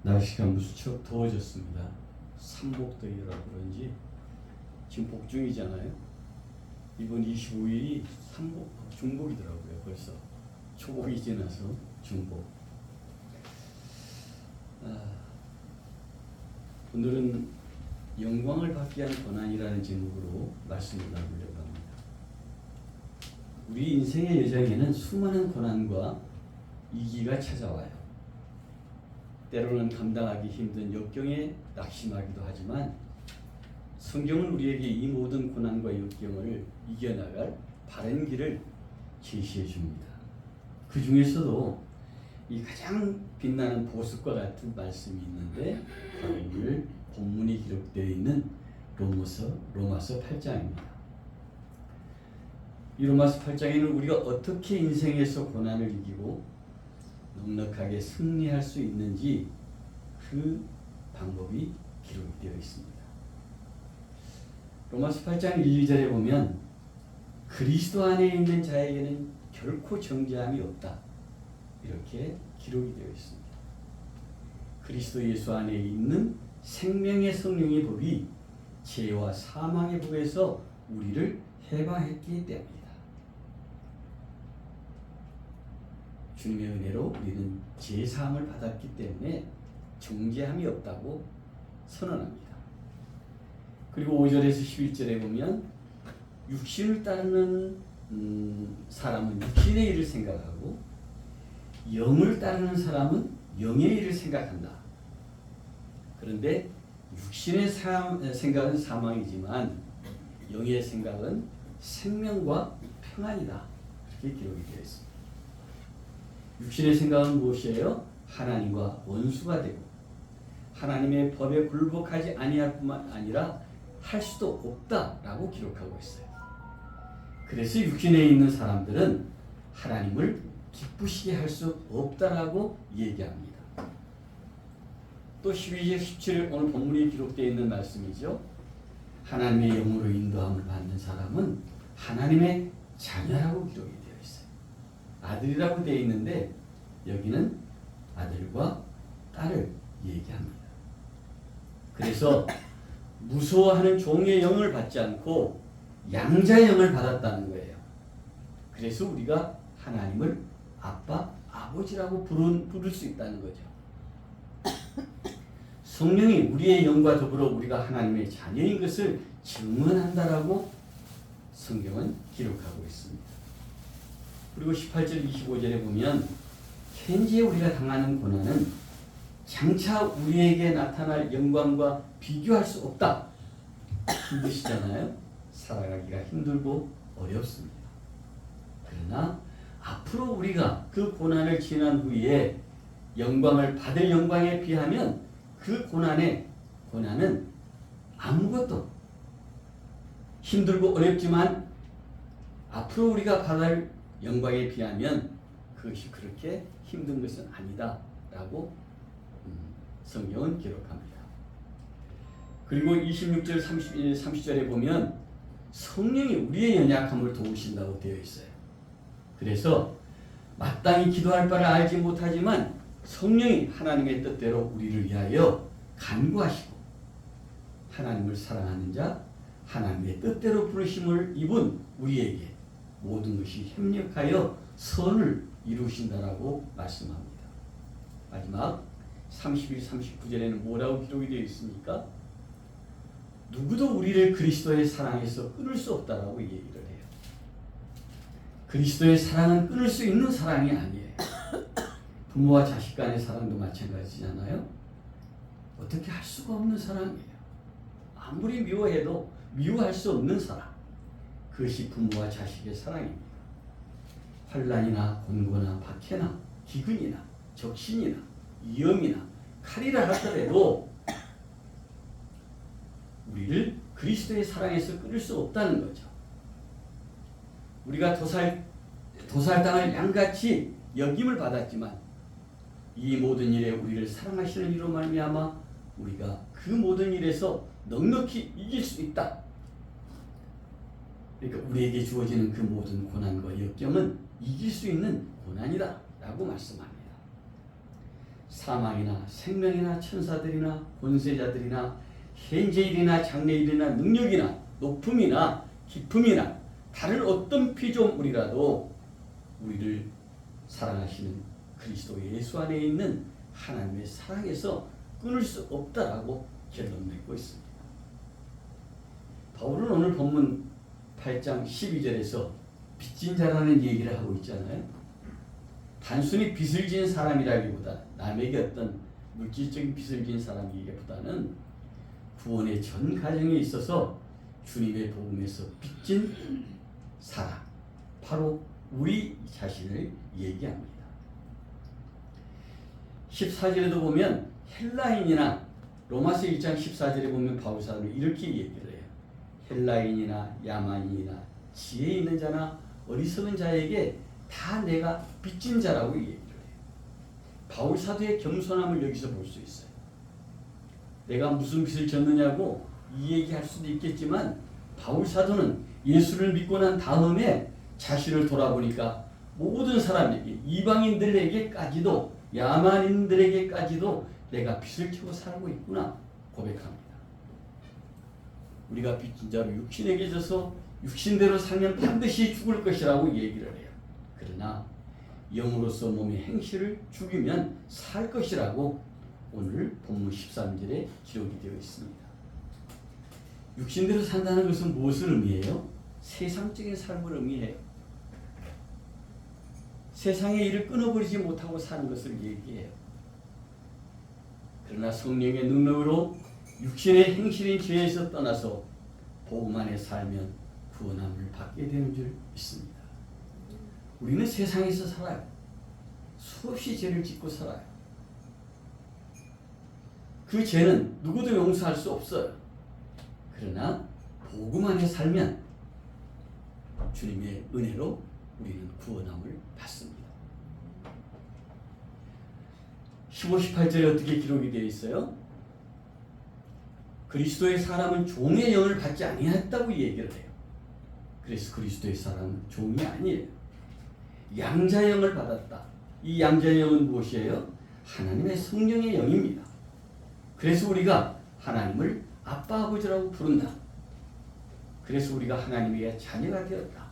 날씨가 무척 더워졌습니다. 삼복더위라고 그런지 지금 복중이잖아요. 이번 25일이 중복이더라고요. 벌써 초복이 지나서 중복. 오늘은 영광을 받기 위한 고난이라는 제목으로 말씀을 나누려고 합니다. 우리 인생의 여정에는 수많은 고난과 위기가 찾아와요. 때로는 감당하기 힘든 역경에 낙심하기도 하지만 성경은 우리에게 이 모든 고난과 역경을 이겨나갈 바른 길을 제시해 줍니다. 그 중에서도 이 가장 빛나는 보석과 같은 말씀이 있는데 바로 오늘 본문이 기록되어 있는 로마서 8장입니다. 이 로마서 8장에는 우리가 어떻게 인생에서 고난을 이기고 넉넉하게 승리할 수 있는지 그 방법이 기록이 되어 있습니다. 로마서 8장 1, 2절에 보면 그리스도 안에 있는 자에게는 결코 정죄함이 없다. 이렇게 기록이 되어 있습니다. 그리스도 예수 안에 있는 생명의 성령의 법이 죄와 사망의 법에서 우리를 해방했기 때문이다. 주님의 은혜로 우리는 죄사함을 받았기 때문에 정죄함이 없다고 선언합니다. 그리고 5절에서 11절에 보면 육신을 따르는 사람은 육신의 일을 생각하고 영을 따르는 사람은 영의 일을 생각한다. 그런데 육신의 생각은 사망이지만 영의 생각은 생명과 평안이다. 그렇게 기록이 되어 있습니다. 육신의 생각은 무엇이에요? 하나님과 원수가 되고 하나님의 법에 굴복하지 아니할 뿐만 아니라 할 수도 없다라고 기록하고 있어요. 그래서 육신에 있는 사람들은 하나님을 기쁘시게 할 수 없다라고 얘기합니다. 또 12절 17절 오늘 본문에 기록되어 있는 말씀이죠. 하나님의 영으로 인도함을 받는 사람은 하나님의 자녀라고 기록이 되어 있어요. 아들이라고 되어 있는데 여기는 아들과 딸을 얘기합니다. 그래서 무서워하는 종의 영을 받지 않고 양자의 영을 받았다는 거예요. 그래서 우리가 하나님을 아빠, 아버지라고 부를 수 있다는 거죠. 성령이 우리의 영과 더불어 우리가 하나님의 자녀인 것을 증언한다라고 성경은 기록하고 있습니다. 그리고 18절 25절에 보면 현재 우리가 당하는 고난은 장차 우리에게 나타날 영광과 비교할 수 없다. 힘드시잖아요. 살아가기가 힘들고 어렵습니다. 그러나 앞으로 우리가 그 고난을 지난 후에 영광을 받을 영광에 비하면 그 고난은 아무것도 힘들고 어렵지만 앞으로 우리가 받을 영광에 비하면 그것이 그렇게 힘든 것은 아니다 라고 성경은 기록합니다. 그리고 26절 30절에 보면 성령이 우리의 연약함을 도우신다고 되어 있어요. 그래서 마땅히 기도할 바를 알지 못하지만 성령이 하나님의 뜻대로 우리를 위하여 간구하시고 하나님을 사랑하는 자, 하나님의 뜻대로 부르심을 입은 우리에게 모든 것이 협력하여 선을 이루신다라고 말씀합니다. 마지막 31, 39절에는 뭐라고 기록이 되어 있습니까? 누구도 우리를 그리스도의 사랑에서 끊을 수 없다라고 얘기를 해요. 그리스도의 사랑은 끊을 수 있는 사랑이 아니에요. 부모와 자식 간의 사랑도 마찬가지잖아요. 어떻게 할 수가 없는 사랑이에요. 아무리 미워해도 미워할 수 없는 사랑. 그것이 부모와 자식의 사랑입니다. 환난이나 곤고나 박해나 기근이나 적신이나 위험이나 칼이라 하더라도 우리를 그리스도의 사랑에서 끊을 수 없다는 거죠. 우리가 도살당할 양같이 여김을 받았지만 이 모든 일에 우리를 사랑하시는 이로 말미암아 우리가 그 모든 일에서 넉넉히 이길 수 있다. 그러니까 우리에게 주어지는 그 모든 고난과 역경은 이길 수 있는 고난이다 라고 말씀합니다. 사망이나 생명이나 천사들이나 권세자들이나 현재일이나 장래일이나 능력이나 높음이나 깊음이나 다른 어떤 피조물이라도 우리를 사랑하시는 그리스도 예수 안에 있는 하나님의 사랑에서 끊을 수 없다라고 결론 맺고 있습니다. 바울은 오늘 본문 8장 12절에서 빚진 자라는 얘기를 하고 있잖아요. 단순히 빚을 지은 사람이라기보다 남에게 어떤 물질적인 빚을 지은 사람이기보다는 구원의 전 과정에 있어서 주님의 복음에서 빚진 사람, 바로 우리 자신을 얘기합니다. 14절에도 보면 헬라인이나 로마서 1장 14절에 보면 바울 사도는 이렇게 얘기를 해요. 헬라인이나 야만인이나 지혜 있는 자나 어리석은 자에게 다 내가 빚진 자라고 얘기를 해요. 바울 사도의 겸손함을 여기서 볼 수 있어요. 내가 무슨 빚을 졌느냐고 이 얘기할 수도 있겠지만 바울 사도는 예수를 믿고 난 다음에 자신을 돌아보니까 모든 사람에게, 이방인들에게까지도, 야만인들에게까지도 내가 빚을 지고 살고 있구나 고백합니다. 우리가 빚진 자로 육신에게 져서 육신대로 살면 반드시 죽을 것이라고 얘기를 해요. 그러나 영으로서 몸의 행실을 죽이면 살 것이라고 오늘 본문 13절에 기록이 되어 있습니다. 육신대로 산다는 것은 무엇을 의미해요? 세상적인 삶을 의미해요. 세상의 일을 끊어버리지 못하고 사는 것을 얘기해요. 그러나 성령의 능력으로 육신의 행실인 죄에서 떠나서 복음 안에 살면 구원함을 받게 되는 줄 믿습니다. 우리는 세상에서 살아요. 수없이 죄를 짓고 살아요. 그 죄는 누구도 용서할 수 없어요. 그러나 복음 안에 살면 주님의 은혜로 우리는 구원함을 받습니다. 15, 18절에 어떻게 기록이 되어 있어요? 그리스도의 사람은 종의 영을 받지 아니했다고 얘기를 해요. 그래서 그리스도의 사람은 종이 아니에요. 양자의 영을 받았다. 이 양자의 영은 무엇이에요? 하나님의 성령의 영입니다. 그래서 우리가 하나님을 아빠 아버지라고 부른다. 그래서 우리가 하나님의 자녀가 되었다.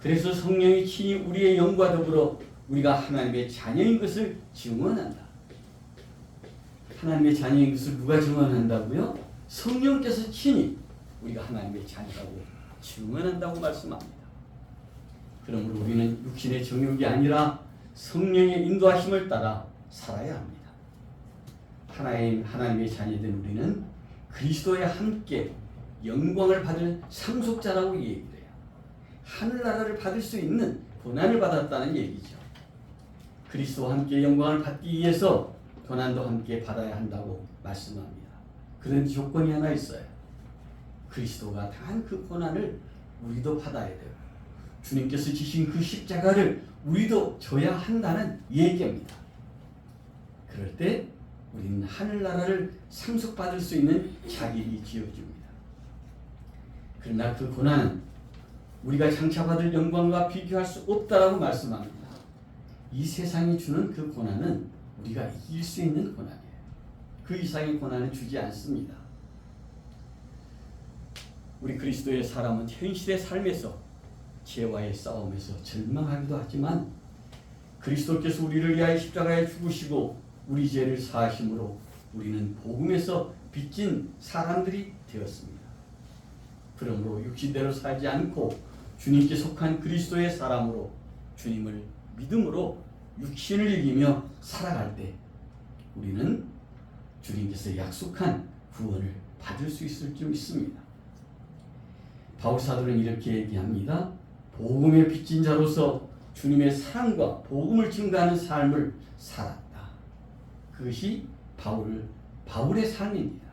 그래서 성령이 친히 우리의 영과 더불어 우리가 하나님의 자녀인 것을 증언한다. 하나님의 자녀인 것을 누가 증언한다고요? 성령께서 친히 우리가 하나님의 자녀라고 증언한다고 말씀합니다. 그러므로 우리는 육신의 정욕이 아니라 성령의 인도하심을 따라 살아야 합니다. 하나님의 자녀된 우리는 그리스도와 함께 영광을 받을 상속자라고 얘기를 해요. 하늘나라를 받을 수 있는 고난을 받았다는 얘기죠. 그리스도와 함께 영광을 받기 위해서 고난도 함께 받아야 한다고 말씀합니다. 그런 조건이 하나 있어요. 그리스도가 당한 그 고난을 우리도 받아야 돼요. 주님께서 지신 그 십자가를 우리도 져야 한다는 얘기입니다. 그럴 때 우리는 하늘나라를 상속받을 수 있는 자격이 지어집니다. 그러나 그 고난은 우리가 장차받을 영광과 비교할 수 없다라고 말씀합니다. 이 세상이 주는 그 고난은 우리가 이길 수 있는 고난이에요. 그 이상의 고난은 주지 않습니다. 우리 그리스도의 사람은 현실의 삶에서 죄와의 싸움에서 절망하기도 하지만 그리스도께서 우리를 위하여 십자가에 죽으시고 우리 죄를 사하심으로 우리는 복음에서 빚진 사람들이 되었습니다. 그러므로 육신대로 살지 않고 주님께 속한 그리스도의 사람으로 주님을 믿음으로 육신을 이기며 살아갈 때 우리는 주님께서 약속한 구원을 받을 수 있을 줄 믿습니다. 바울 사도는 이렇게 얘기합니다. 복음의 빚진 자로서 주님의 사랑과 복음을 증거하는 삶을 살았다. 그것이 바울의 삶입니다.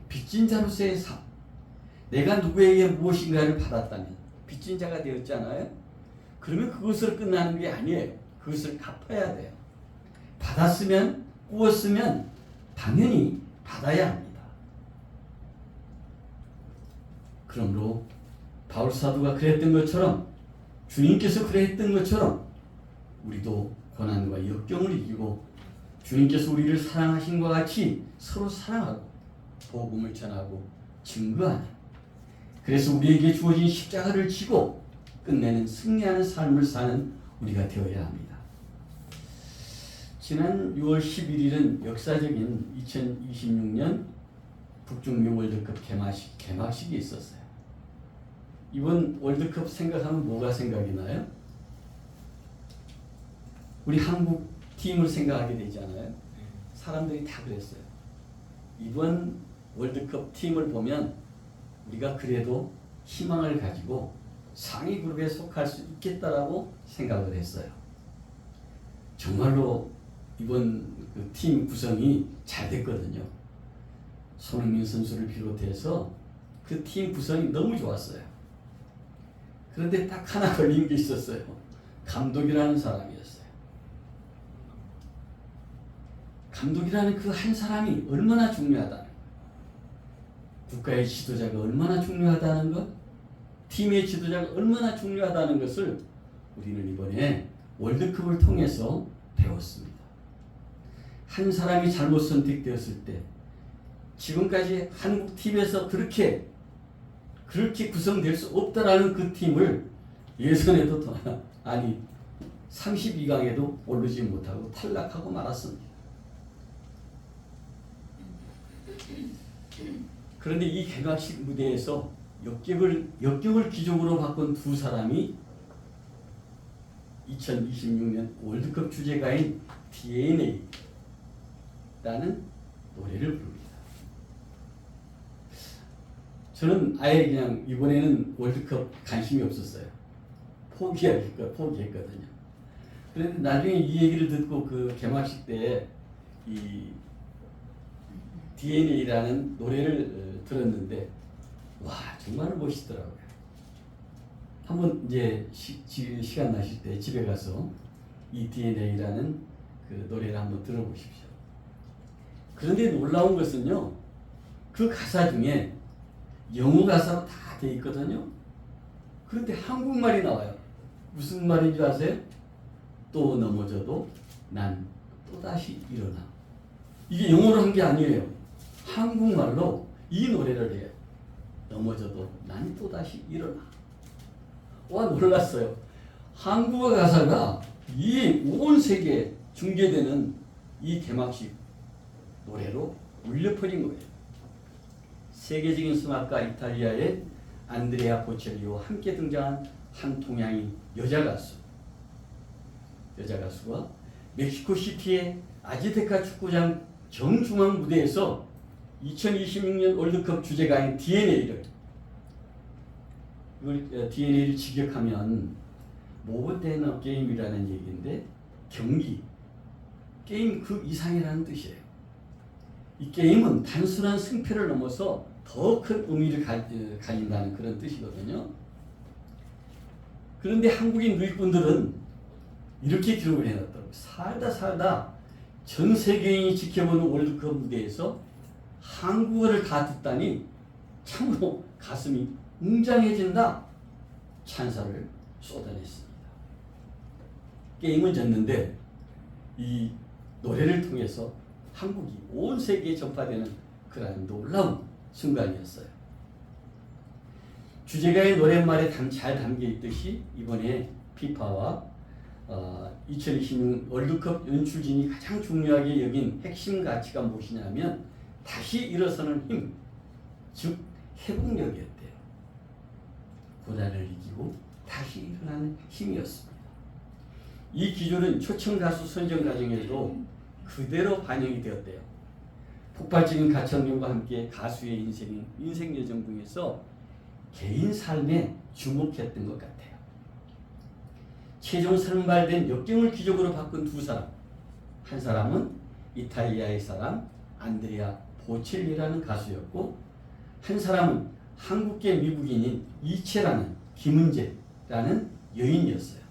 빚진 자로서의 삶. 내가 누구에게 무엇인가를 받았다면 빚진 자가 되었잖아요. 그러면 그것으로 끝나는 게 아니에요. 그것을 갚아야 돼요. 받았으면, 꾸었으면 당연히 받아야 합니다. 그러므로 바울 사도가 그랬던 것처럼, 주님께서 그랬던 것처럼 우리도 고난과 역경을 이기고 주님께서 우리를 사랑하신 것과 같이 서로 사랑하고 복음을 전하고 증거하는, 그래서 우리에게 주어진 십자가를 지고 끝내는 승리하는 삶을 사는 우리가 되어야 합니다. 지난 6월 11일은 역사적인 2026년 북중미 월드컵 개막식이 있었어요. 이번 월드컵 생각하면 뭐가 생각이 나요? 우리 한국 팀을 생각하게 되잖아요. 사람들이 다 그랬어요. 이번 월드컵 팀을 보면 우리가 그래도 희망을 가지고 상위 그룹에 속할 수 있겠다라고 생각을 했어요. 정말로 이번 그 팀 구성이 잘 됐거든요. 손흥민 선수를 비롯해서 그 팀 구성이 너무 좋았어요. 그런데 딱 하나 걸린 게 있었어요. 감독이라는 사람이었어요. 감독이라는 그 한 사람이 얼마나 중요하다는, 국가의 지도자가 얼마나 중요하다는 것, 팀의 지도자가 얼마나 중요하다는 것을 우리는 이번에 월드컵을 통해서 배웠습니다. 한 사람이 잘못 선택되었을 때, 지금까지 한국 팀에서 그렇게 구성될 수 없다라는 그 팀을 예선에도 32강에도 오르지 못하고 탈락하고 말았습니다. 그런데 이 개막식 무대에서 역경을 기적으로 바꾼 두 사람이 2026년 월드컵 주제가인 DNA라는 노래를 부릅니다. 저는 아예 그냥 이번에는 월드컵 관심이 없었어요. 포기했거든요. 그런데 나중에 이 얘기를 듣고 그 개막식 때 이 DNA라는 노래를 들었는데, 와, 정말 멋있더라고요. 한번 이제 시간 나실 때 집에 가서 이 DNA라는 그 노래를 한번 들어보십시오. 그런데 놀라운 것은요, 그 가사 중에 영어 가사로 다 돼 있거든요. 그런데 한국말이 나와요. 무슨 말인 줄 아세요? 또 넘어져도 난 또다시 일어나. 이게 영어로 한 게 아니에요. 한국말로 이 노래를 해요. 넘어져도 난 또다시 일어나. 와, 놀랐어요. 한국어 가사가 이 온 세계에 중계되는 이 개막식 노래로 울려 퍼진 거예요. 세계적인 성악가 이탈리아의 안드레아 보첼리와 함께 등장한 한 동양인 여자 가수가 멕시코시티의 아즈테카 축구장 정중앙 무대에서 2026년 월드컵 주제가인 DNA를 직역하면 모버테너 게임이라는 얘기인데, 게임 그 이상이라는 뜻이에요. 이 게임은 단순한 승패를 넘어서 더 큰 의미를 가진다는 그런 뜻이거든요. 그런데 한국인 누이꾼들은 이렇게 기록을 해놨더라고요. 살다 전 세계인이 지켜보는 월드컵 무대에서 한국어를 다 듣다니 참으로 가슴이 웅장해진다. 찬사를 쏟아냈습니다. 게임은 졌는데 이 노래를 통해서 한국이 온 세계에 전파되는 그러한 놀라운 순간이었어요. 주제가의 노랫말에 잘 담겨 있듯이 이번에 피파와 2026 월드컵 연출진이 가장 중요하게 여긴 핵심 가치가 무엇이냐면 다시 일어서는 힘, 즉 회복력이었대요. 고난을 이기고 다시 일어나는 힘이었습니다. 이 기조는 초청 가수 선정 과정에도 그대로 반영이 되었대요. 폭발적인 가창력과 함께 가수의 인생 여정 중에서 개인 삶에 주목했던 것 같아요. 최종 선발된 역경을 기적으로 바꾼 두 사람. 한 사람은 이탈리아의 사람 안드레아 보첼리라는 가수였고, 한 사람은 한국계 미국인인 이채라는 김은재라는 여인이었어요.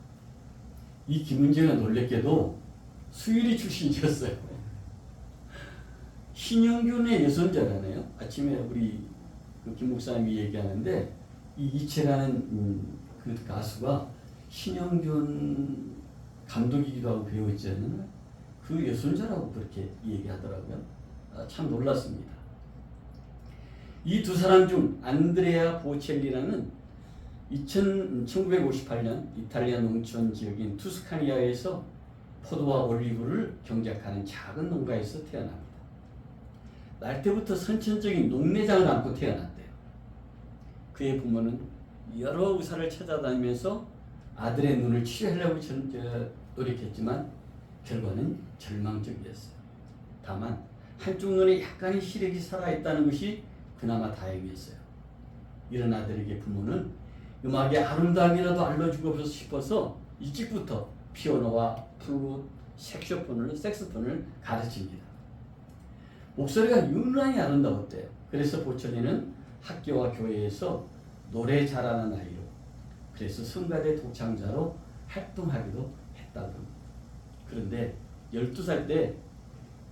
이 김은재가 놀랍게도 수유리 출신이었어요. 신영균의 여선자라네요. 아침에 우리 김 목사님이 얘기하는데 이 이채라는 그 가수가 신영균 감독이기도 하고 배우였잖아요. 그 여순자라고 그렇게 얘기하더라고요. 참 놀랐습니다. 이 두 사람 중 안드레아 보첼리라는 1958년 이탈리아 농촌 지역인 투스카니아에서 포도와 올리브를 경작하는 작은 농가에서 태어납니다. 날 때부터 선천적인 농내장을 안고 태어났대요. 그의 부모는 여러 의사를 찾아다니면서 아들의 눈을 치료하려고 노력했지만 결과는 절망적이었어요. 다만 한쪽 눈에 약간의 시력이 살아있다는 것이 그나마 다행이었어요. 이런 아들에게 부모는 음악의 아름다움이라도 알려주고 싶어서 일찍부터 피아노와 플룻, 색소폰을 가르칩니다. 목소리가 유난히 아름다웠대요. 그래서 보철이는 학교와 교회에서 노래 잘하는 아이로, 그래서 성가대 독창자로 활동하기도 했다고 합니다. 그런데 12살 때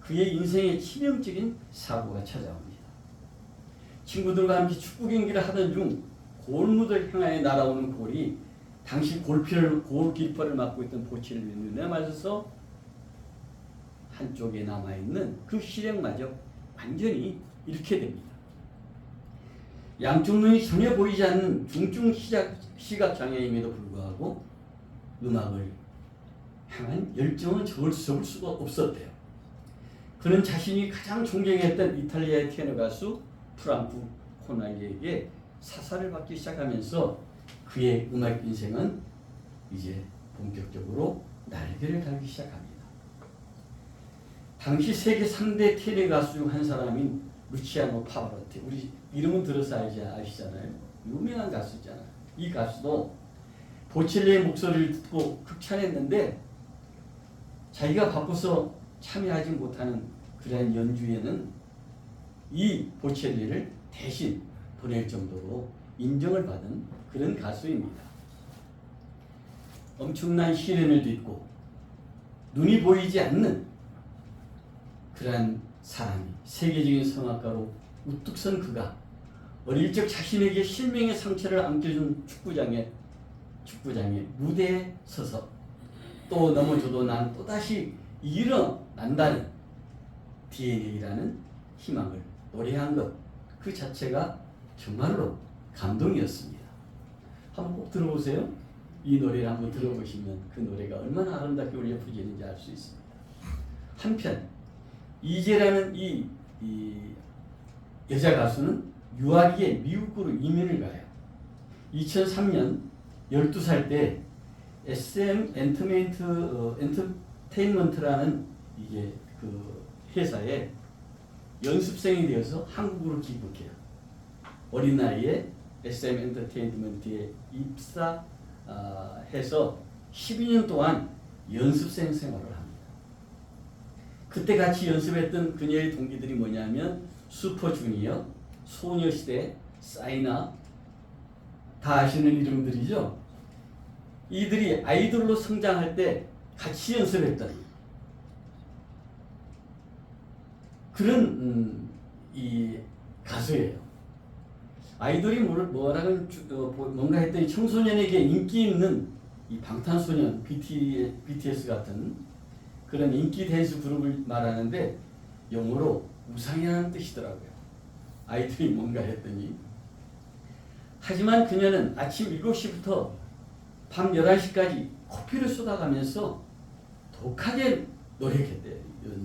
그의 인생에 치명적인 사고가 찾아옵니다. 친구들과 함께 축구 경기를 하던 중 골무를 향하여 날아오는 골이 당시 골키퍼를 맡고 있던 보첼리 눈에 맞아서 한쪽에 남아있는 그 시력마저 완전히 잃게 됩니다. 양쪽 눈이 전혀 보이지 않는 중증 시각장애임에도 불구하고 음악을 향한 열정을 접을 수가 없었대요. 그는 자신이 가장 존경했던 이탈리아의 테너 가수 프랑코 코날리에게 사사를 받기 시작하면서 그의 음악 인생은 이제 본격적으로 날개를 달기 시작합니다. 당시 세계 3대 테너 가수 중 한 사람인 루치아노 파바로티, 우리 이름은 들어서 아시잖아요. 유명한 가수잖아요. 이 가수도 보첼리의 목소리를 듣고 극찬했는데 자기가 바빠서 참여하지 못하는 그러한 연주에는 이 보첼리를 대신 보낼 정도로 인정을 받은 그런 가수입니다. 엄청난 시련을 딛고 눈이 보이지 않는 그러한 사람이 세계적인 성악가로 우뚝 선 그가 어릴 적 자신에게 실명의 상처를 안겨준 축구장의 무대에 서서 또 넘어져도 난 또다시 일어난다는 DNA라는 희망을 노래한 것 그 자체가 정말로 감동이었습니다. 한번 꼭 들어보세요. 이 노래를 한번 들어보시면 그 노래가 얼마나 아름답게 울려 퍼지는지 알 수 있습니다. 한편 이제라는 이 여자 가수는 유아기에 미국으로 이민을 가요. 2003년 12살 때 SM 엔터테인먼트라는 이게 그 회사에 연습생이 되어서 한국으로 귀국해요. 어린 나이에 SM 엔터테인먼트에 입사해서 12년 동안 연습생 생활을 합니다. 그때 같이 연습했던 그녀의 동기들이 뭐냐면 슈퍼주니어, 소녀시대, 사이나, 다 아시는 이름들이죠. 이들이 아이돌로 성장할 때 같이 연습했던 그런 이 가수예요. 아이돌이 뭔가 했더니 청소년에게 인기 있는 이 방탄소년, BTS 같은 그런 인기 댄스 그룹을 말하는데 영어로 우상이라는 뜻이더라고요. 아이들이 뭔가 했더니. 하지만 그녀는 아침 7시부터 밤 11시까지 커피를 쏟아가면서 독하게 노력했대요.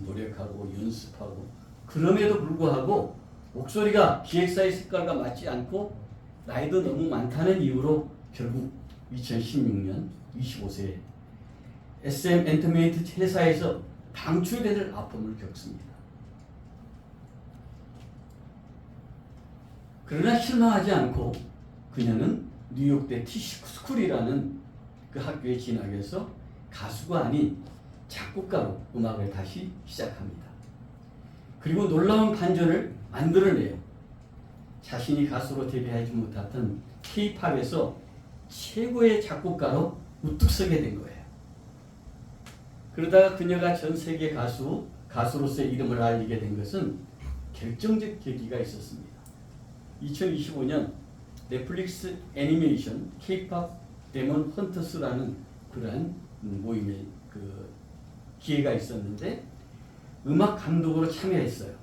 노력하고 연습하고. 그럼에도 불구하고 목소리가 기획사의 색깔과 맞지 않고 나이도 너무 많다는 이유로 결국 2016년 25세에 SM 엔터테인먼트 회사에서 방출될 아픔을 겪습니다. 그러나 실망하지 않고 그녀는 뉴욕대 티스쿨이라는 그 학교에 진학해서 가수가 아닌 작곡가로 음악을 다시 시작합니다. 그리고 놀라운 반전을 만들어내요. 자신이 가수로 데뷔하지 못했던 K-팝에서 최고의 작곡가로 우뚝 서게 된 거예요. 그러다가 그녀가 전 세계 가수로서의 이름을 알리게 된 것은 결정적 계기가 있었습니다. 2025년 넷플릭스 애니메이션 K-팝 데몬 헌터스라는 그러한 모임의 그 기회가 있었는데 음악 감독으로 참여했어요.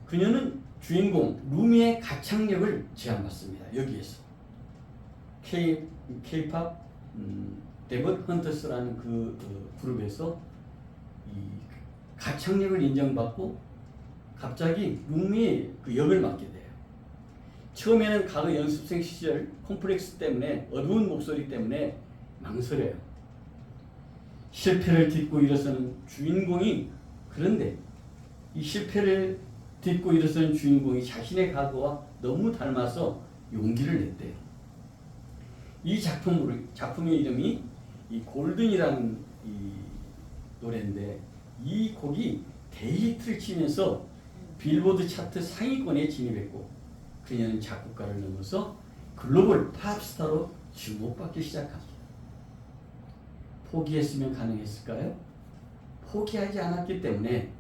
그녀는 주인공 루미의 가창력을 제안받습니다. 여기에서 K-팝 데봇 헌터스라는 그 그룹에서 이 가창력을 인정받고 갑자기 루미의 그 역을 맡게 돼요. 처음에는 가그 연습생 시절 콤플렉스 때문에 어두운 목소리 때문에 망설여요. 실패를 딛고 일어서는 주인공이 그런데 이 실패를 딛고 일어서는 주인공이 자신의 가그와 너무 닮아서 용기를 냈대요. 이 작품의 이름이 이 골든이라는 이 노래인데 이 곡이 대히트를 치면서 빌보드 차트 상위권에 진입했고 그녀는 작곡가를 넘어서 글로벌 팝스타로 주목받기 시작합니다. 포기했으면 가능했을까요? 포기하지 않았기 때문에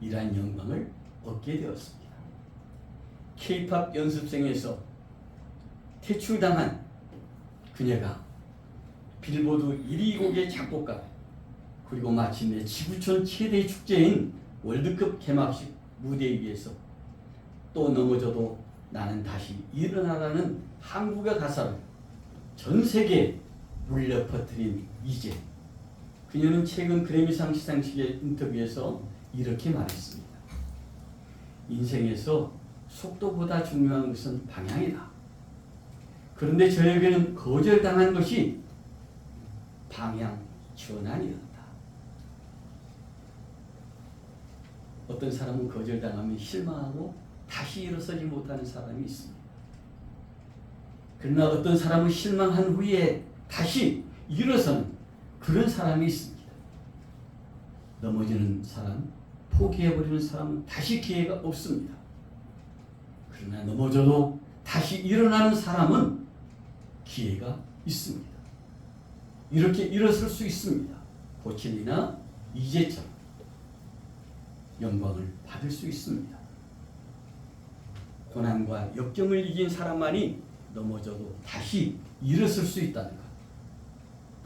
이러한 영광을 얻게 되었습니다. K-팝 연습생에서 퇴출당한 그녀가 빌보드 1위 곡의 작곡가 그리고 마침내 지구촌 최대의 축제인 월드컵 개막식 무대 위에서 또 넘어져도 나는 다시 일어나라는 한국의 가사를 전 세계에 울려 퍼뜨린 이제 그녀는 최근 그래미상 시상식의 인터뷰에서 이렇게 말했습니다. 인생에서 속도보다 중요한 것은 방향이다. 그런데 저에게는 거절당한 것이 방향 전환이었다. 어떤 사람은 거절당하면 실망하고 다시 일어서지 못하는 사람이 있습니다. 그러나 어떤 사람은 실망한 후에 다시 일어서는 그런 사람이 있습니다. 넘어지는 사람, 포기해버리는 사람은 다시 기회가 없습니다. 그러나 넘어져도 다시 일어나는 사람은 기회가 있습니다. 이렇게 일어설 수 있습니다. 보첼리나 이제처럼 영광을 받을 수 있습니다. 고난과 역경을 이긴 사람만이 넘어져도 다시 일어설 수 있다는 것.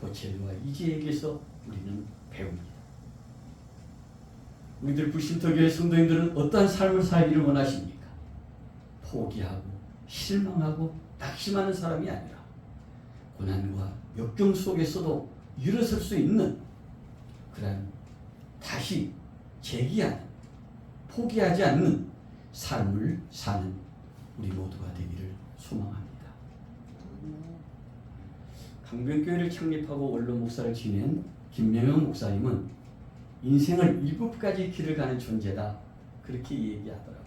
보첼리와 이제에게서 우리는 배웁니다. 우리들 불신터교회 성도님들은 어떠한 삶을 살기를 원하십니까? 포기하고 실망하고 낙심하는 사람이 아니라 고난과 역경 속에서도 일어설 수 있는 그런 다시 재기하는 포기하지 않는 삶을 사는 우리 모두가 되기를 소망합니다. 강변교회를 창립하고 원로 목사를 지낸 김명영 목사님은 인생을 7가지 길을 가는 존재다 그렇게 얘기하더라고요.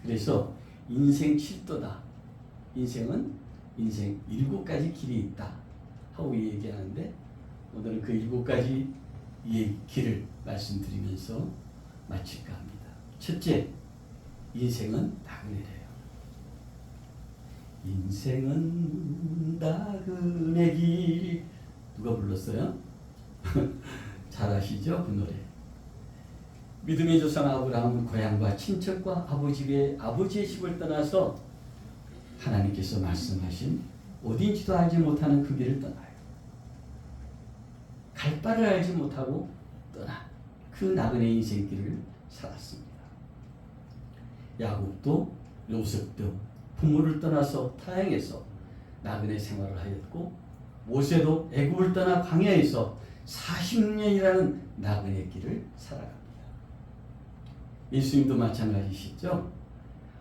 그래서 인생 7도다. 인생은 인생 7가지 길이 있다 하고 얘기하는데 오늘은 그 7가지 길을 말씀드리면서 마칠까 합니다. 첫째, 인생은 나그네래요. 인생은 나그네 길. 누가 불렀어요? 잘 아시죠? 그 노래. 믿음의 조상 아브라함은 고향과 친척과 아버지의 집을 떠나서 하나님께서 말씀하신 어딘지도 알지 못하는 그 길을 떠나요. 갈 바를 알지 못하고 떠난 그 나그네 인생길을 살았습니다. 야곱도 요셉도 부모를 떠나서 타향에서 나그네 생활을 하였고 모세도 애굽을 떠나 광야에서 40년이라는 나그네 길을 살아갑니다. 예수님도 마찬가지시죠.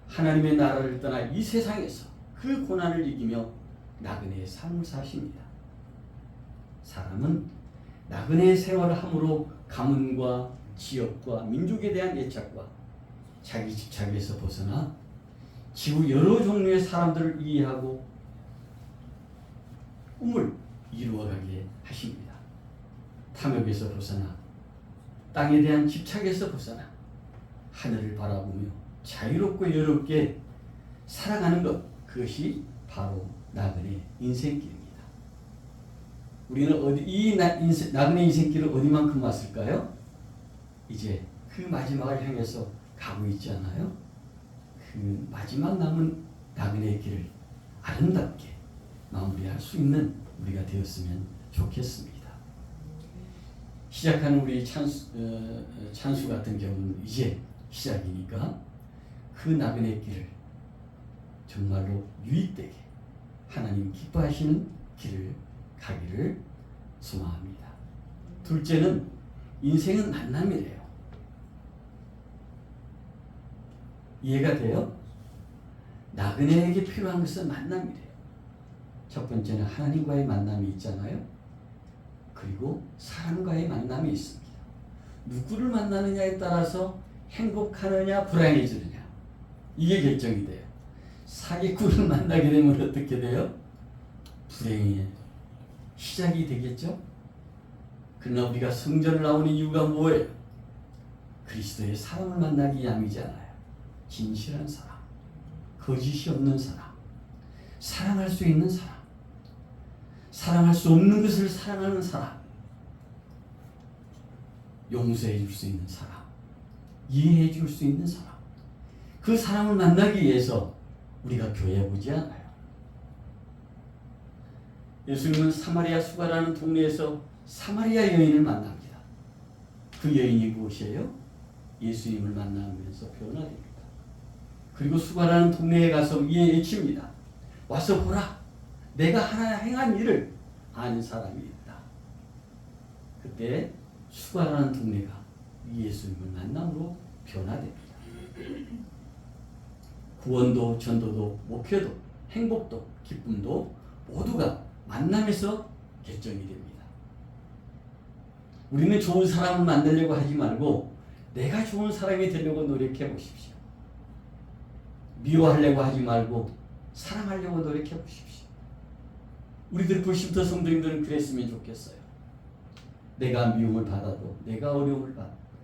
하나님의 나라를 떠나 이 세상에서 그 고난을 이기며 나그네의 삶을 사십니다. 사람은 나그네의 생활을 함으로 가문과 지역과 민족에 대한 애착과 자기 집착에서 벗어나 지구 여러 종류의 사람들을 이해하고 꿈을 이루어가게 하십니다. 탐욕에서 벗어나 땅에 대한 집착에서 벗어나 하늘을 바라보며 자유롭고 여롭게 살아가는 것, 그것이 바로 나그네 인생길입니다. 우리는 이 나그네 인생길을 어디만큼 왔을까요? 이제 그 마지막을 향해서 가고 있지 않아요? 그 마지막 남은 나그네의 길을 아름답게 마무리할 수 있는 우리가 되었으면 좋겠습니다. 시작하는 우리 찬수 같은 경우는 이제 시작이니까 그 나그네 길을 정말로 유익되게 하나님 기뻐하시는 길을 가기를 소망합니다. 둘째는 인생은 만남이래요. 이해가 돼요? 나그네에게 필요한 것은 만남이래요. 첫 번째는 하나님과의 만남이 있잖아요. 그리고 사람과의 만남이 있습니다. 누구를 만나느냐에 따라서 행복하느냐 불행해지느냐 이게 결정이 돼요. 사기꾼을 만나게 되면 어떻게 돼요? 불행의 시작이 되겠죠? 그러나 우리가 성전을 나오는 이유가 뭐예요? 그리스도의 사람을 만나기 위함이잖아요. 진실한 사람, 거짓이 없는 사람, 사랑할 수 있는 사람, 사랑할 수 없는 것을 사랑하는 사람, 용서해 줄 수 있는 사람, 이해해 줄 수 있는 사람, 그 사람을 만나기 위해서 우리가 교회에 오지 않아요. 예수님은 사마리아 수가라는 동네에서 사마리아 여인을 만납니다. 그 여인이 무엇이에요? 예수님을 만나면서 변화됩니다. 그리고 수가라는 동네에 가서 이에 외칩니다. 와서 보라, 내가 하나 행한 일을 아는 사람이 있다. 그때 수가라는 동네가 예수님을 만남으로 변화됩니다. 구원도 전도도 목회도 행복도 기쁨도 모두가 만남에서 결정이 됩니다. 우리는 좋은 사람을 만나려고 하지 말고 내가 좋은 사람이 되려고 노력해 보십시오. 미워하려고 하지 말고 사랑하려고 노력해 보십시오. 우리들 불신터 성도님들은 그랬으면 좋겠어요. 내가 미움을 받아도 내가 어려움을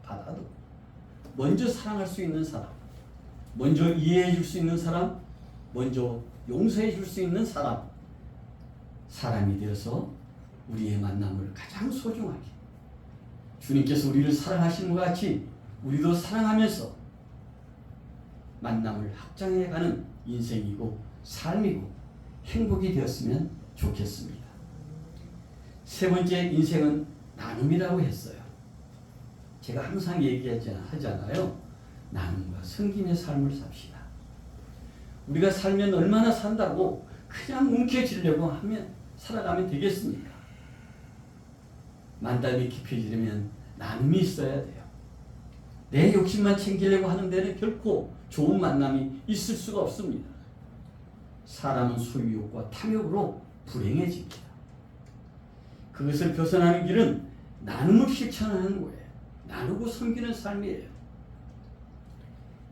받아도 먼저 사랑할 수 있는 사람, 먼저 이해해 줄 수 있는 사람, 먼저 용서해 줄 수 있는 사람이 되어서 우리의 만남을 가장 소중하게 주님께서 우리를 사랑하시는 것 같이 우리도 사랑하면서 만남을 확장해가는 인생이고 삶이고 행복이 되었으면 좋겠습니다. 세 번째, 인생은 나눔이라고 했어요. 제가 항상 얘기하잖아요. 나눔과 섬김의 삶을 삽시다. 우리가 살면 얼마나 산다고 그냥 움켜쥐려고 하면 살아가면 되겠습니까? 만남이 깊어지려면 나눔이 있어야 돼요. 내 욕심만 챙기려고 하는 데는 결코 좋은 만남이 있을 수가 없습니다. 사람은 소유욕과 탐욕으로 불행해집니다. 그것을 벗어나는 길은 나눔을 실천하는 거예요. 나누고 섬기는 삶이에요.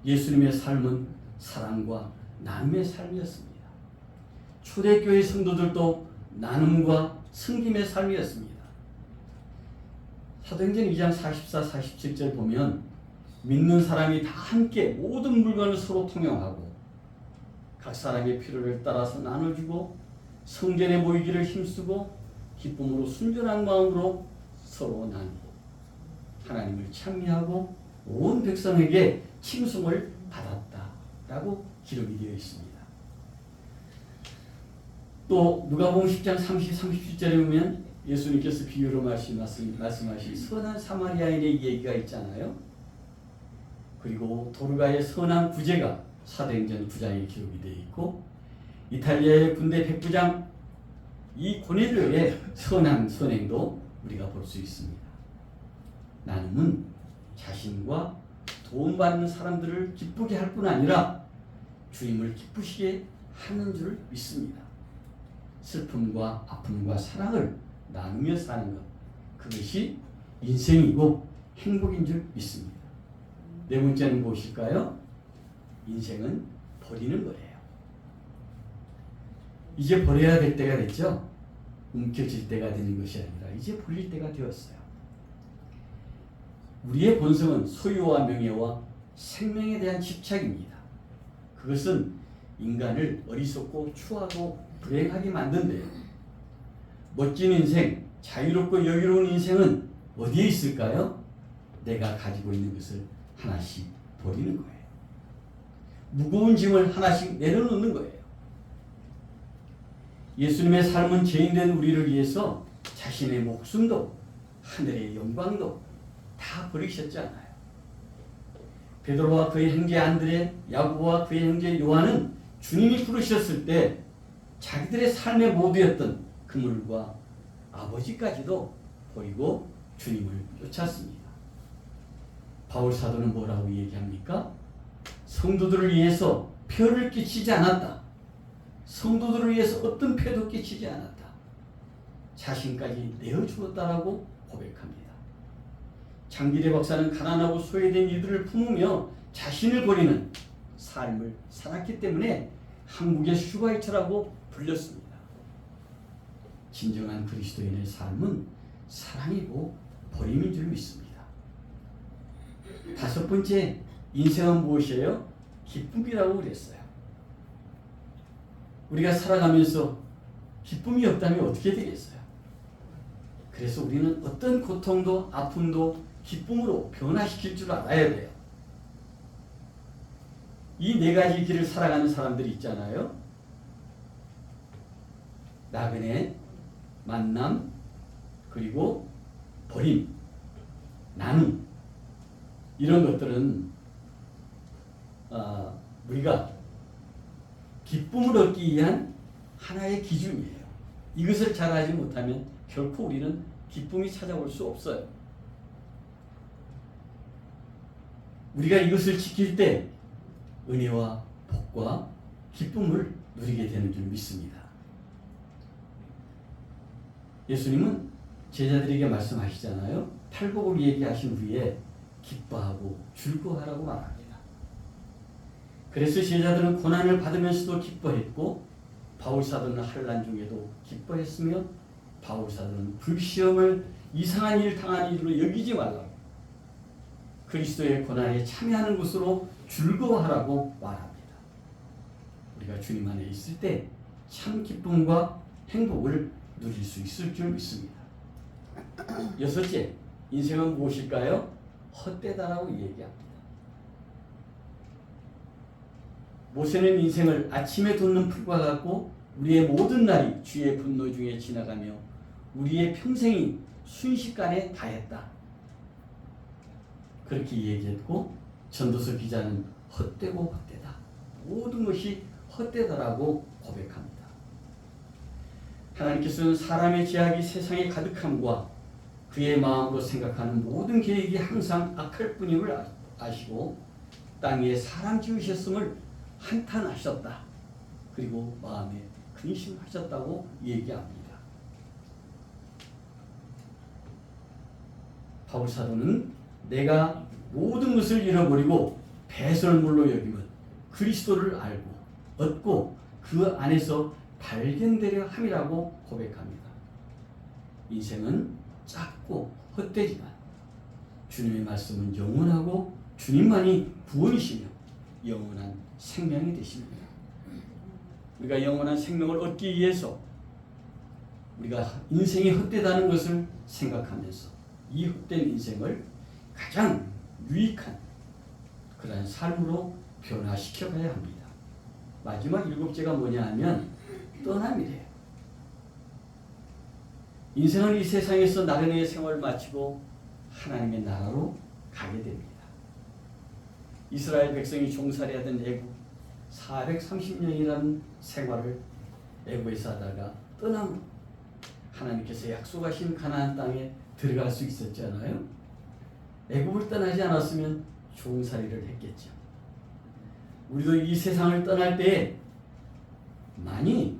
예수님의 삶은 사랑과 나눔의 삶이었습니다. 초대교회 성도들도 나눔과 섬김의 삶이었습니다. 사도행전 2장 44, 47절 보면 믿는 사람이 다 함께 모든 물건을 서로 통용하고 각 사람의 필요를 따라서 나눠주고 성전에 모이기를 힘쓰고 기쁨으로 순전한 마음으로 서로 나누고 하나님을 찬미하고 온 백성에게 칭송을 받았다라고 기록이 되어 있습니다. 또 누가복음 10장 30, 37절에 보면 예수님께서 비유로 말씀하신 선한 사마리아인의 얘기가 있잖아요. 그리고 도르가의 선한 구제가 사도행전 9장에 기록이 되어 있고 이탈리아의 군대 백부장 이 고넬료의 선한 선행도 우리가 볼 수 있습니다. 나눔은 자신과 도움받는 사람들을 기쁘게 할 뿐 아니라 주님을 기쁘시게 하는 줄 믿습니다. 슬픔과 아픔과 사랑을 나누며 사는 것, 그것이 인생이고 행복인 줄 믿습니다. 네 번째는 무엇일까요? 인생은 버리는 거예요. 이제 버려야 될 때가 됐죠? 움켜질 때가 되는 것이 아니라 이제 버릴 때가 되었어요. 우리의 본성은 소유와 명예와 생명에 대한 집착입니다. 그것은 인간을 어리석고 추하고 불행하게 만든대요. 멋진 인생, 자유롭고 여유로운 인생은 어디에 있을까요? 내가 가지고 있는 것을 하나씩 버리는 거예요. 무거운 짐을 하나씩 내려놓는 거예요. 예수님의 삶은 죄인된 우리를 위해서 자신의 목숨도 하늘의 영광도 다 버리셨잖아요. 베드로와 그의 형제 안드레, 야고보와 그의 형제 요한은 주님이 부르셨을 때 자기들의 삶의 모두였던 그물과 아버지까지도 버리고 주님을 쫓았습니다. 바울 사도는 뭐라고 얘기합니까? 성도들을 위해서 폐를 끼치지 않았다. 성도들을 위해서 어떤 폐도 끼치지 않았다. 자신까지 내어주었다라고 고백합니다. 장기대 박사는 가난하고 소외된 이들을 품으며 자신을 버리는 삶을 살았기 때문에 한국의 슈바이처라고 불렸습니다. 진정한 그리스도인의 삶은 사랑이고 버림인 줄 믿습니다. 다섯 번째, 인생은 무엇이에요? 기쁨이라고 그랬어요. 우리가 살아가면서 기쁨이 없다면 어떻게 되겠어요? 그래서 우리는 어떤 고통도 아픔도 기쁨으로 변화시킬 줄 알아야 돼요. 이 네 가지 길을 살아가는 사람들이 있잖아요. 나그네, 만남, 그리고 버림, 나눔, 이런 것들은 우리가 기쁨을 얻기 위한 하나의 기준이에요. 이것을 잘하지 못하면 결코 우리는 기쁨이 찾아올 수 없어요. 우리가 이것을 지킬 때 은혜와 복과 기쁨을 누리게 되는 줄 믿습니다. 예수님은 제자들에게 말씀하시잖아요. 팔복을 얘기하신 후에 기뻐하고 즐거워하라고 말합니다. 그래서 제자들은 고난을 받으면서도 기뻐했고 바울사도는 환난 중에도 기뻐했으며 바울사도는 불시험을 이상한 일 당한 일로 여기지 말라고 그리스도의 고난에 참여하는 것으로 즐거워하라고 말합니다. 우리가 주님 안에 있을 때 참 기쁨과 행복을 누릴 수 있을 줄 믿습니다. 여섯째, 인생은 무엇일까요? 헛되다라고 얘기합니다. 모세는 인생을 아침에 돋는 풀과 같고 우리의 모든 날이 주의 분노 중에 지나가며 우리의 평생이 순식간에 다했다. 그렇게 얘기했고 전도서 기자는 헛되고 헛되다. 모든 것이 헛되다라고 고백합니다. 하나님께서는 사람의 제약이 세상에 가득함과 그의 마음으로 생각하는 모든 계획이 항상 악할 뿐임을 아시고 땅 위에 사람 지으셨음을 한탄하셨다. 그리고 마음에 근심하셨다고 얘기합니다. 바울 사도는 내가 모든 것을 잃어버리고 배설물로 여기면 그리스도를 알고 얻고 그 안에서 발견되려 함이라고 고백합니다. 인생은 짧고 헛되지만 주님의 말씀은 영원하고 주님만이 구원이시며 영원한 생명이 되십니다. 우리가 영원한 생명을 얻기 위해서 우리가 인생이 헛되다는 것을 생각하면서 이 헛된 인생을 가장 유익한 그런 삶으로 변화시켜 가야 합니다. 마지막 일곱째가 뭐냐 하면 떠남이래요. 인생은 이 세상에서 나그네의 생활을 마치고 하나님의 나라로 가게 됩니다. 이스라엘 백성이 종살이하던 애국 430년이라는 생활을 애국에서 하다가 떠남 하나님께서 약속하신 가나안 땅에 들어갈 수 있었잖아요. 애국을 떠나지 않았으면 종살이를 했겠죠. 우리도 이 세상을 떠날 때야만이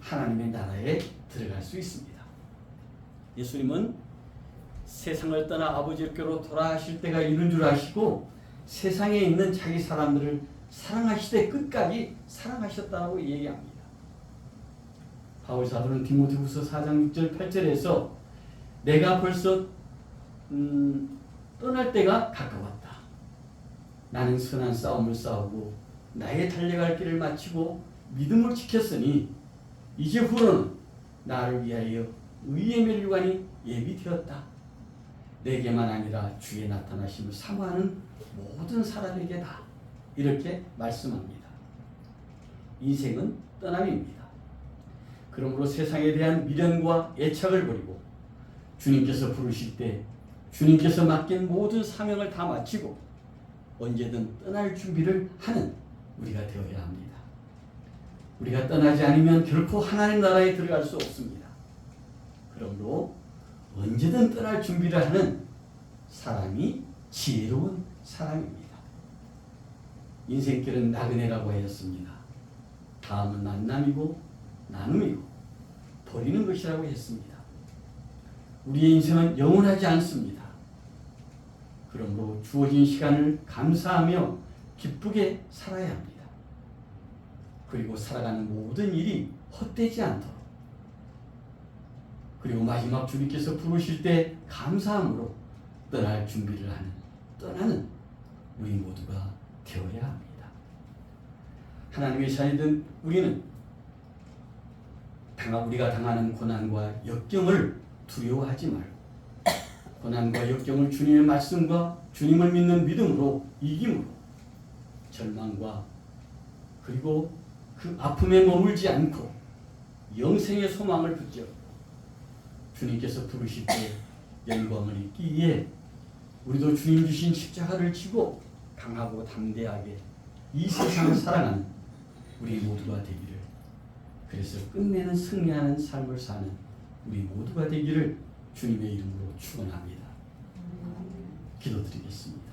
하나님의 나라에 들어갈 수 있습니다. 예수님은 세상을 떠나 아버지께로 돌아가실 때가 이른 줄 아시고 세상에 있는 자기 사람들을 사랑하시되 끝까지 사랑하셨다고 얘기합니다. 바울 사도는 디모데후서 4장 6절 8절에서 내가 벌써 떠날 때가 가까웠다. 나는 선한 싸움을 싸우고 나의 달려갈 길을 마치고 믿음을 지켰으니 이제 후로는 나를 위하여 의의 면류관이 예비되었다. 내게만 아니라 주의 나타나심을 사모하는 모든 사람에게다. 이렇게 말씀합니다. 인생은 떠남입니다. 그러므로 세상에 대한 미련과 애착을 버리고 주님께서 부르실 때 주님께서 맡긴 모든 사명을 다 마치고 언제든 떠날 준비를 하는 우리가 되어야 합니다. 우리가 떠나지 않으면 결코 하나님 나라에 들어갈 수 없습니다. 그러므로 언제든 떠날 준비를 하는 사람이 지혜로운 사람입니다. 인생길은 나그네라고 하였습니다. 다음은 만남이고 나눔이고 버리는 것이라고 했습니다. 우리의 인생은 영원하지 않습니다. 그러므로 주어진 시간을 감사하며 기쁘게 살아야 합니다. 그리고 살아가는 모든 일이 헛되지 않도록, 그리고 마지막 주님께서 부르실 때 감사함으로 떠날 준비를 하는, 떠나는 우리 모두가 되어야 합니다. 하나님의 자녀된 우리는 우리가 당하는 고난과 역경을 두려워하지 말고 고난과 역경을 주님의 말씀과 주님을 믿는 믿음으로 이김으로 절망과 그리고 그 아픔에 머물지 않고 영생의 소망을 붙잡고 주님께서 부르실 때 영광을 입기 위해 우리도 주님 주신 십자가를 지고 강하고 담대하게 이 세상을 살아가는 우리 모두가 되기를, 그래서 끝내는 승리하는 삶을 사는 우리 모두가 되기를 주님의 이름으로 축원합니다. 기도드리겠습니다.